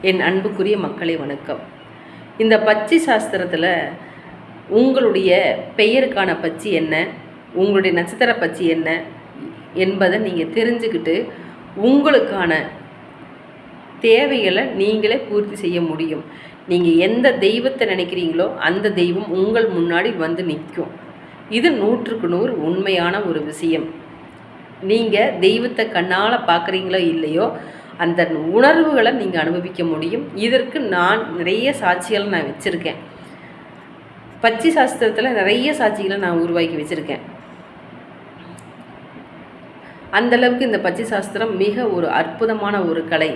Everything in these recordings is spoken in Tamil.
என் அன்புக்குரிய மக்களே வணக்கம். இந்த பச்சி சாஸ்திரத்தில் உங்களுடைய பெயருக்கான பச்சி என்ன, உங்களுடைய நட்சத்திர பச்சி என்ன என்பதை நீங்கள் தெரிஞ்சுக்கிட்டு உங்களுக்கான தேவைகளை நீங்களே பூர்த்தி செய்ய முடியும். நீங்கள் எந்த தெய்வத்தை நினைக்கிறீங்களோ அந்த தெய்வம் உங்கள் முன்னாடி வந்து நிற்கும். இது 100க்கு 100 உண்மையான ஒரு விஷயம். நீங்கள் தெய்வத்தை கண்ணால் பார்க்குறீங்களோ இல்லையோ, அந்த உணர்வுகளை நீங்கள் அனுபவிக்க முடியும். இதற்கு நான் நிறைய சாட்சிகளை நான் வச்சுருக்கேன். பச்சி சாஸ்திரத்தில் நிறைய சாட்சிகளை நான் உருவாக்கி வச்சுருக்கேன். அந்தளவுக்கு இந்த பச்சி சாஸ்திரம் மிக ஒரு அற்புதமான ஒரு கலை.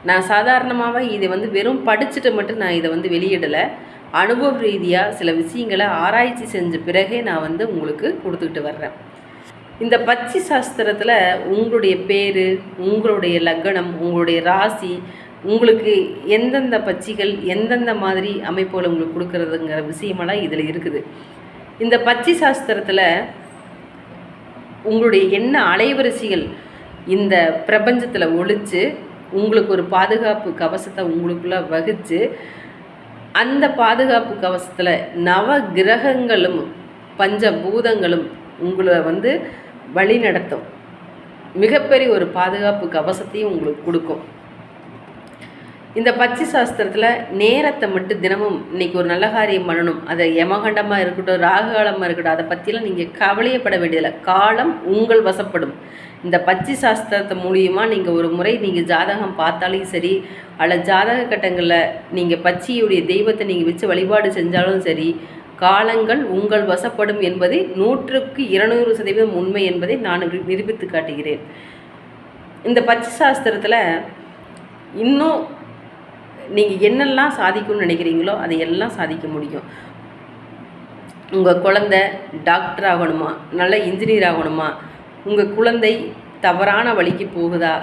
நான் சாதாரணமாகவே இதை வெறும் படிச்சுட்டு மட்டும் நான் இதை வெளியிடலை. அனுபவ ரீதியாக சில விஷயங்களை ஆராய்ச்சி செஞ்ச பிறகே நான் உங்களுக்கு கொடுத்துக்கிட்டு வர்றேன். இந்த பச்சி சாஸ்திரத்தில் உங்களுடைய பேர், உங்களுடைய லக்னம், உங்களுடைய ராசி, உங்களுக்கு எந்தெந்த பச்சிகள் எந்தெந்த மாதிரி அமைப்புகளை உங்களுக்கு கொடுக்குறதுங்கிற விஷயமெல்லாம் இதில் இருக்குது. இந்த பச்சி சாஸ்திரத்தில் உங்களுடைய என்ன அலைவரிசைகள் இந்த பிரபஞ்சத்தில் ஒழித்து உங்களுக்கு ஒரு பாதுகாப்பு கவசத்தை உங்களுக்குள்ளே வகித்து, அந்த பாதுகாப்பு கவசத்தில் நவ கிரகங்களும் பஞ்சபூதங்களும் உங்களை வழி நடத்தும். மிகப்பெரிய ஒரு பாதுகாப்பு கவசத்தையும் உங்களுக்கு கொடுக்கும். இந்த பச்சி சாஸ்திரத்தில் நேரத்தை மட்டும் தினமும் இன்றைக்கி ஒரு நல்ல காரியம் பண்ணணும், அதை யமகண்டமாக இருக்கட்டும், ராகுகாலமாக இருக்கட்டும், அதை பற்றிலாம் நீங்கள் கவலையப்பட வேண்டியதில்லை. காலம் உங்கள் வசப்படும். இந்த பச்சி சாஸ்திரத்தை மூலியமாக நீங்கள் ஒரு முறை நீங்கள் ஜாதகம் பார்த்தாலும் சரி, அல்ல ஜாதக கட்டங்களில் நீங்கள் பச்சியுடைய தெய்வத்தை நீங்கள் வச்சு வழிபாடு செஞ்சாலும் சரி, காலங்கள் உங்கள் வசப்படும் என்பதை 100க்கு 200% உண்மை என்பதை நான் நிரூபித்து காட்டுகிறேன். இந்த பச்சி சாஸ்திரத்தில் இன்னும் நீங்கள் என்னெல்லாம் சாதிக்கணும்னு நினைக்கிறீங்களோ அதை எல்லாம் சாதிக்க முடியும். உங்கள் குழந்தை டாக்டர் ஆகணுமா, நல்ல இன்ஜினியர் ஆகணுமா, உங்கள் குழந்தை தவறான வழிக்கு போகுதா,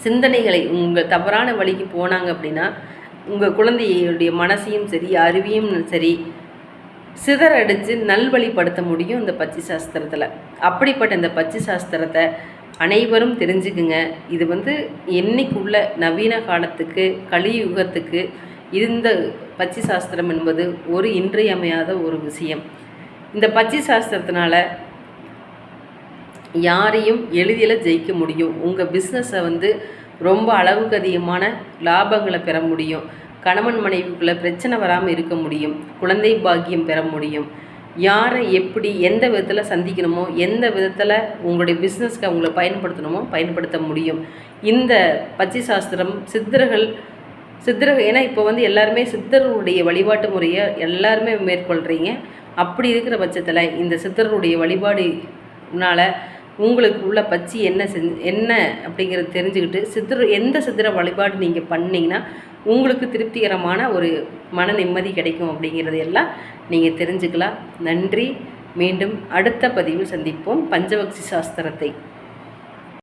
சிந்தனைகளை உங்கள் தவறான வழிக்கு போனாங்க அப்படின்னா உங்கள் குழந்தையுடைய மனசையும் சரி அறிவையும் சரி சிதறடித்து நல்வழிப்படுத்த முடியும் இந்த பச்சி சாஸ்திரத்தில். அப்படிப்பட்ட இந்த பச்சி சாஸ்திரத்தை அனைவரும் தெரிஞ்சுக்குங்க. இது என்னைக்குள்ள நவீன காலத்துக்கு கலியுகத்துக்கு இந்த பச்சி சாஸ்திரம் என்பது ஒரு இன்றியமையாத ஒரு விஷயம். இந்த பச்சி சாஸ்திரத்தினால யாரையும் எளிதில் ஜெயிக்க முடியும். உங்கள் பிஸ்னஸை ரொம்ப அளவுக்கு அதிகமான லாபங்களை பெற முடியும். கணவன் மனைவிக்குள்ளே பிரச்சனை வராமல் இருக்க முடியும். குழந்தை பாக்கியம் பெற முடியும். யாரை எப்படி எந்த விதத்தில் சந்திக்கணுமோ, எந்த விதத்தில் உங்களுடைய பிஸ்னஸ்க்கு அவங்கள பயன்படுத்தணுமோ பயன்படுத்த முடியும். இந்த பச்சி சாஸ்திரம் சித்தர்கள் ஏன்னா இப்போ எல்லாருமே சித்தர்களுடைய வழிபாட்டு முறையை எல்லாருமே மேற்கொள்கிறீங்க. அப்படி இருக்கிற பட்சத்தில் இந்த சித்தர்களுடைய வழிபாடுனால உங்களுக்கு உள்ள பச்சி என்ன அப்படிங்கிறத தெரிஞ்சுக்கிட்டு எந்த சித்திர வழிபாடு நீங்கள் பண்ணிங்கன்னா உங்களுக்கு திருப்திகரமான ஒரு மன நிம்மதி கிடைக்கும் அப்படிங்கிறது எல்லாம் நீங்கள் தெரிஞ்சுக்கலாம். நன்றி. மீண்டும் அடுத்த பதிவில் சந்திப்போம். பஞ்சபக்ஷி சாஸ்திரத்தை